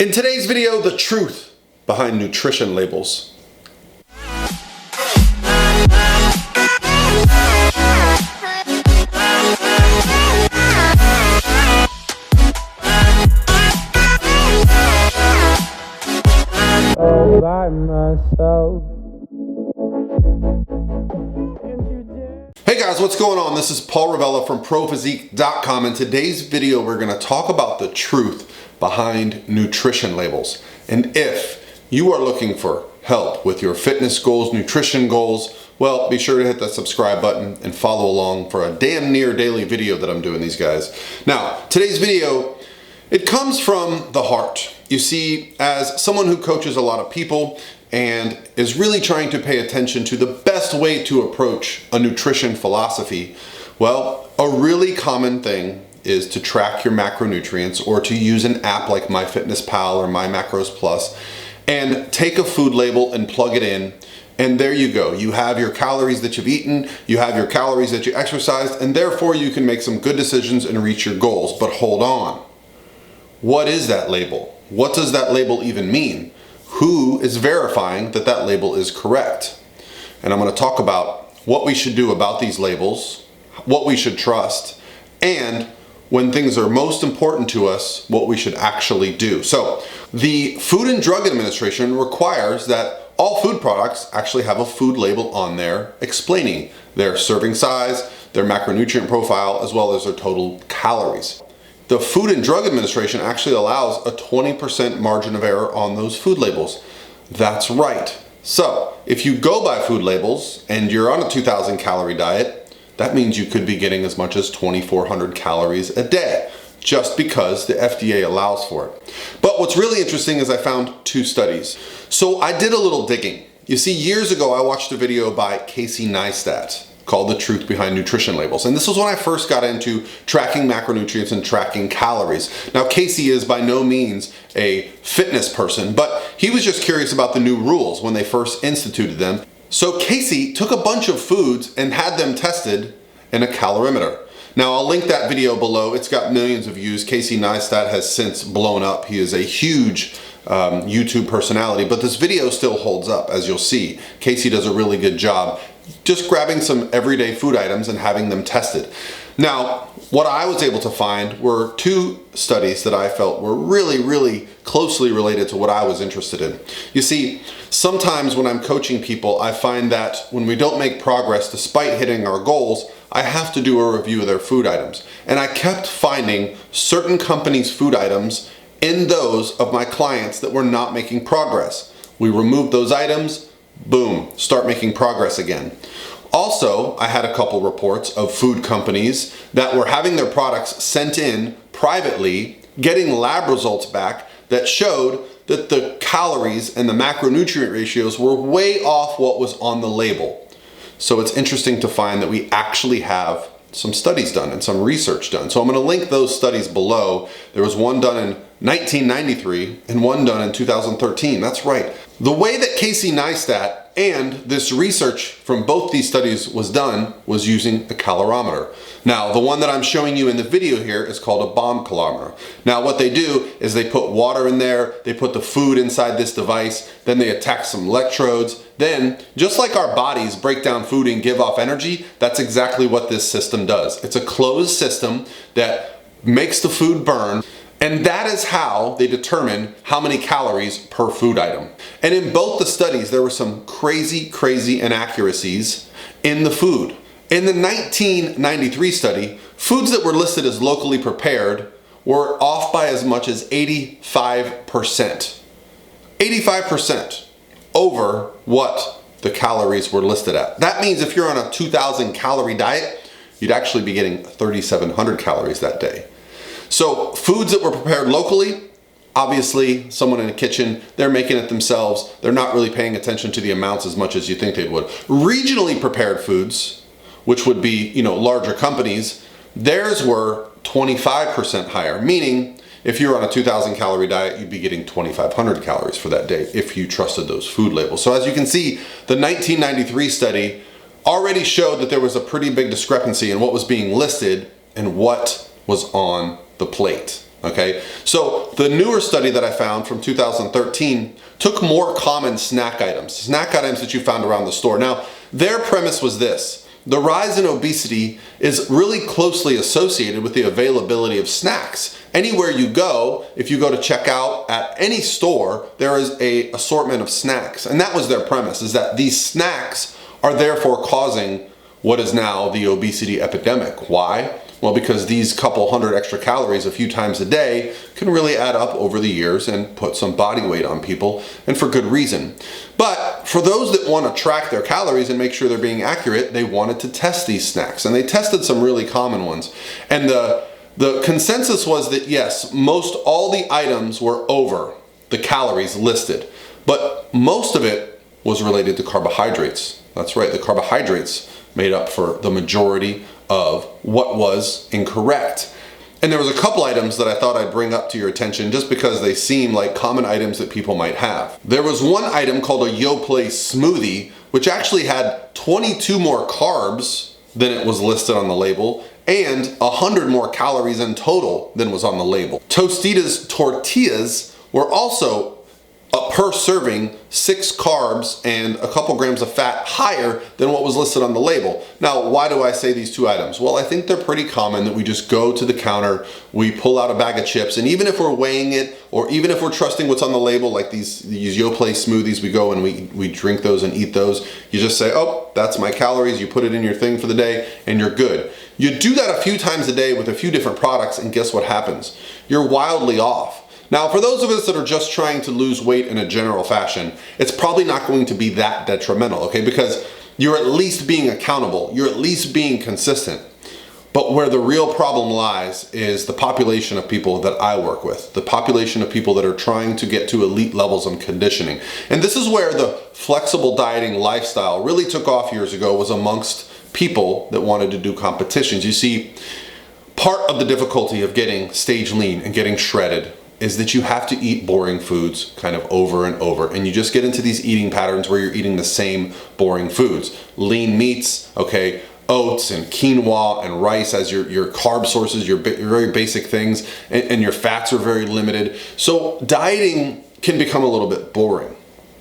In today's video, the truth behind nutrition labels. By myself. Hey guys, what's going on? This is Paul Ravella from ProPhysique.com. In today's video, we're going to talk about the truth behind nutrition labels. And if you are looking for help with your fitness goals, nutrition goals, well, be sure to hit that subscribe button and follow along for a damn near daily video that I'm doing these guys. Now, today's video, it comes from the heart. You see, as someone who coaches a lot of people and is really trying to pay attention to the best way to approach a nutrition philosophy, well, a really common thing is to track your macronutrients or to use an app like MyFitnessPal or MyMacros and take a food label and plug it in. And there you go. You have your calories that you've eaten, you have your calories that you exercised, and therefore you can make some good decisions and reach your goals. But hold on. What is that label? What does that label even mean? Who is verifying that that label is correct? And I'm going to talk about what we should do about these labels, what we should trust, and when things are most important to us, what we should actually do. So, the Food and Drug Administration requires that all food products actually have a food label on there explaining their serving size, their macronutrient profile, as well as their total calories. The Food and Drug Administration actually allows a 20% margin of error on those food labels. That's right. So, if you go by food labels and you're on a 2,000 calorie diet, that means you could be getting as much as 2,400 calories a day, just because the FDA allows for it. But what's really interesting is I found two studies. So I did a little digging. You see, years ago I watched a video by Casey Neistat called The Truth Behind Nutrition Labels. And this was when I first got into tracking macronutrients and tracking calories. Now, Casey is by no means a fitness person, but he was just curious about the new rules when they first instituted them. So Casey took a bunch of foods and had them tested in a calorimeter. Now, I'll link that video below. It's got millions of views. Casey Neistat has since blown up. He is a huge YouTube personality, but this video still holds up, as you'll see. Casey does a really good job just grabbing some everyday food items and having them tested. Now, what I was able to find were two studies that I felt were really closely related to what I was interested in. You see, sometimes when I'm coaching people, I find that when we don't make progress despite hitting our goals, I have to do a review of their food items. And I kept finding certain companies' food items in those of my clients that were not making progress. We removed those items, boom, start making progress again. Also, I had a couple reports of food companies that were having their products sent in privately, getting lab results back that showed that the calories and the macronutrient ratios were way off what was on the label. So it's interesting to find that we actually have some studies done and some research done. So I'm going to link those studies below. There was one done in 1993 and one done in 2013. That's right. The way that Casey Neistat and this research from both these studies was done was using a calorimeter. Now, the one that I'm showing you in the video here is called a bomb calorimeter. Now, what they do is they put water in there, they put the food inside this device, then they attach some electrodes. Then, just like our bodies break down food and give off energy, that's exactly what this system does. It's a closed system that makes the food burn. And that is how they determine how many calories per food item. And in both the studies, there were some crazy inaccuracies in the food. In the 1993 study, foods that were listed as locally prepared were off by as much as 85%. 85% over what the calories were listed at. That means if you're on a 2,000 calorie diet, you'd actually be getting 3,700 calories that day. So foods that were prepared locally, obviously someone in a kitchen, they're making it themselves. They're not really paying attention to the amounts as much as you think they would. Regionally prepared foods, which would be, larger companies, theirs were 25% higher, meaning if you're on a 2,000 calorie diet, you'd be getting 2,500 calories for that day if you trusted those food labels. So as you can see, the 1993 study already showed that there was a pretty big discrepancy in what was being listed and what was on the plate. Okay, so the newer study that I found from 2013 took more common snack items that you found around the store. Now, their premise was this: the rise in obesity is really closely associated with the availability of snacks. Anywhere you go, if you go to check out at any store, there is an assortment of snacks. And that was their premise, is that these snacks are therefore causing what is now the obesity epidemic. Why? Well, because these couple hundred extra calories a few times a day can really add up over the years and put some body weight on people, and for good reason. But for those that want to track their calories and make sure they're being accurate, they wanted to test these snacks, and they tested some really common ones. And the consensus was that yes, most all the items were over the calories listed, but most of it was related to carbohydrates. That's right, the carbohydrates made up for the majority of what was incorrect. And there was a couple items that I thought I'd bring up to your attention just because they seem like common items that people might have. There was one item called a Yoplait smoothie, which actually had 22 more carbs than it was listed on the label, and 100 more calories in total than was on the label. Tostitos tortillas were also per serving 6 carbs and a couple grams of fat higher than what was listed on the label. Now, why do I say these two items? Well, I think they're pretty common that we just go to the counter, we pull out a bag of chips, and even if we're weighing it, or even if we're trusting what's on the label, like these Yoplait smoothies, we go and we drink those and eat those. You just say, oh, that's my calories, you put it in your thing for the day, and you're good. You do that a few times a day with a few different products, and guess what happens? You're wildly off. Now, for those of us that are just trying to lose weight in a general fashion, it's probably not going to be that detrimental, okay? Because you're at least being accountable, you're at least being consistent. But where the real problem lies is the population of people that I work with, the population of people that are trying to get to elite levels of conditioning. And this is where the flexible dieting lifestyle really took off years ago, was amongst people that wanted to do competitions. You see, part of the difficulty of getting stage lean and getting shredded is that you have to eat boring foods kind of over and over, and you just get into these eating patterns where you're eating the same boring foods. Lean meats, okay, oats and quinoa and rice as your carb sources, your very basic things, and your fats are very limited. So dieting can become a little bit boring,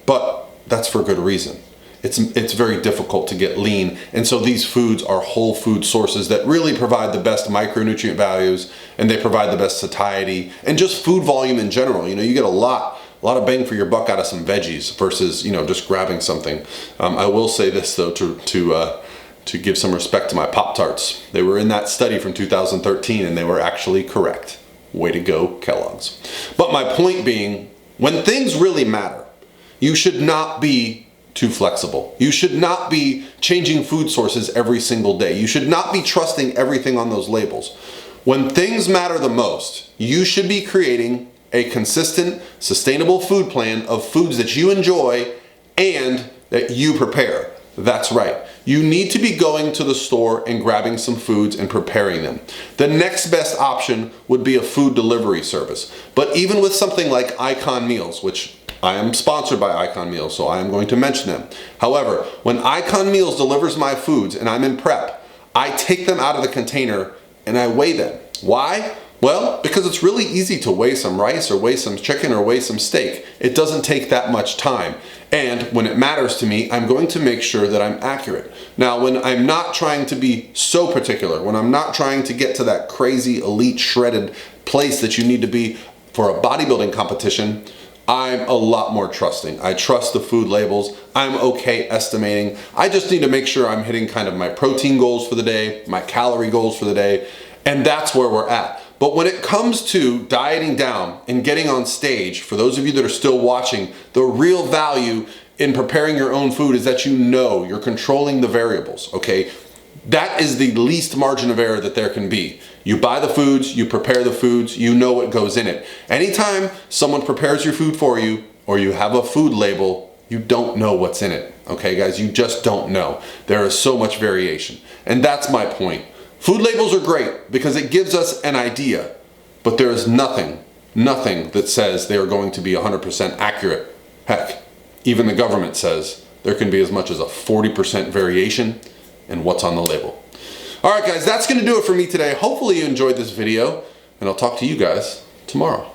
but that's for good reason. It's very difficult to get lean, and so these foods are whole food sources that really provide the best micronutrient values, and they provide the best satiety and just food volume in general. You know, you get a lot of bang for your buck out of some veggies versus, you know, just grabbing something. I will say this though, to give some respect to my Pop-Tarts. They were in that study from 2013, and they were actually correct. Way to go, Kellogg's. But my point being, when things really matter, you should not be too flexible. You should not be changing food sources every single day. You should not be trusting everything on those labels. When things matter the most, you should be creating a consistent, sustainable food plan of foods that you enjoy and that you prepare. That's right. You need to be going to the store and grabbing some foods and preparing them. The next best option would be a food delivery service. But even with something like Icon Meals, which I am sponsored by Icon Meals, so I am going to mention them. However, when Icon Meals delivers my foods and I'm in prep, I take them out of the container and I weigh them. Why? Well, because it's really easy to weigh some rice or weigh some chicken or weigh some steak. It doesn't take that much time. And when it matters to me, I'm going to make sure that I'm accurate. Now, when I'm not trying to be so particular, when I'm not trying to get to that crazy elite shredded place that you need to be for a bodybuilding competition, I'm a lot more trusting. I trust the food labels. I'm okay estimating. I just need to make sure I'm hitting kind of my protein goals for the day, my calorie goals for the day, and that's where we're at. But when it comes to dieting down and getting on stage, for those of you that are still watching, the real value in preparing your own food is that you know you're controlling the variables, okay? That is the least margin of error that there can be. You buy the foods, you prepare the foods, you know what goes in it. Anytime someone prepares your food for you, or you have a food label, you don't know what's in it. Okay, guys, you just don't know. There is so much variation. And that's my point. Food labels are great because it gives us an idea, but there is nothing that says they are going to be 100% accurate. Heck, even the government says there can be as much as a 40% variation in what's on the label. All right, guys, that's going to do it for me today. Hopefully you enjoyed this video, and I'll talk to you guys tomorrow.